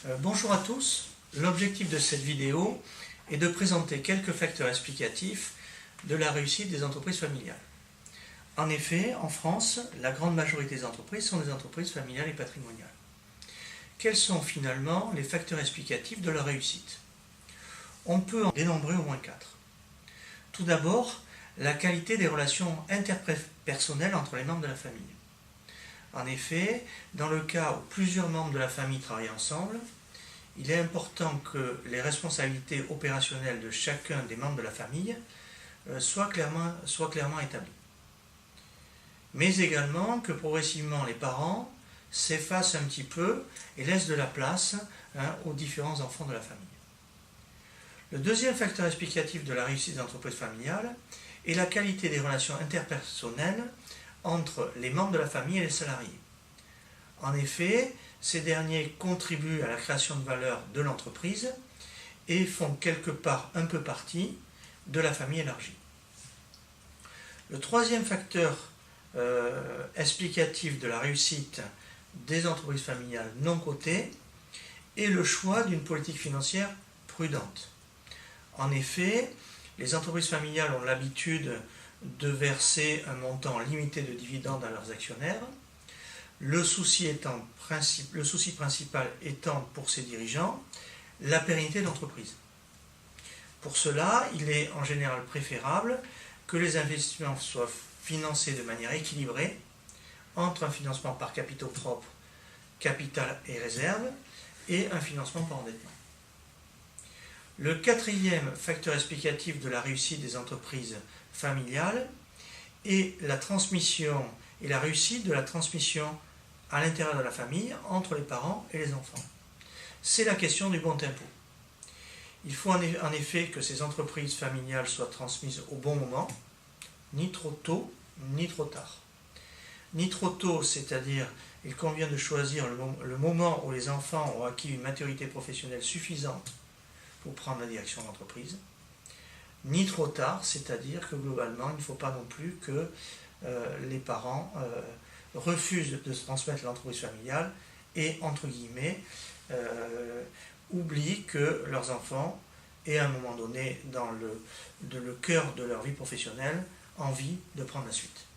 Bonjour à tous, l'objectif de cette vidéo est de présenter quelques facteurs explicatifs de la réussite des entreprises familiales. En effet, en France, la grande majorité des entreprises sont des entreprises familiales et patrimoniales. Quels sont finalement les facteurs explicatifs de leur réussite? On peut en dénombrer au moins 4. Tout d'abord, la qualité des relations interpersonnelles entre les membres de la famille. En effet, dans le cas où plusieurs membres de la famille travaillent ensemble, il est important que les responsabilités opérationnelles de chacun des membres de la famille soient clairement établies. Mais également que progressivement les parents s'effacent un petit peu et laissent de la place aux différents enfants de la famille. Le deuxième facteur explicatif de la réussite des entreprises familiales est la qualité des relations interpersonnelles entre les membres de la famille et les salariés. En effet, ces derniers contribuent à la création de valeur de l'entreprise et font quelque part un peu partie de la famille élargie. Le troisième facteur explicatif de la réussite des entreprises familiales non cotées est le choix d'une politique financière prudente. En effet, les entreprises familiales ont l'habitude de verser un montant limité de dividendes à leurs actionnaires, le souci principal étant pour ces dirigeants la pérennité de l'entreprise. Pour cela, il est en général préférable que les investissements soient financés de manière équilibrée entre un financement par capitaux propres, capital et réserve, et un financement par endettement. Le quatrième facteur explicatif de la réussite des entreprises familiales est la transmission et la réussite de la transmission à l'intérieur de la famille entre les parents et les enfants. C'est la question du bon tempo. Il faut en effet que ces entreprises familiales soient transmises au bon moment, ni trop tôt, ni trop tard. Ni trop tôt, c'est-à-dire il convient de choisir le moment où les enfants ont acquis une maturité professionnelle suffisante pour prendre la direction de l'entreprise, ni trop tard, c'est-à-dire que globalement, il ne faut pas non plus que les parents refusent de se transmettre l'entreprise familiale et, entre guillemets, oublient que leurs enfants aient à un moment donné, dans le cœur de leur vie professionnelle, envie de prendre la suite.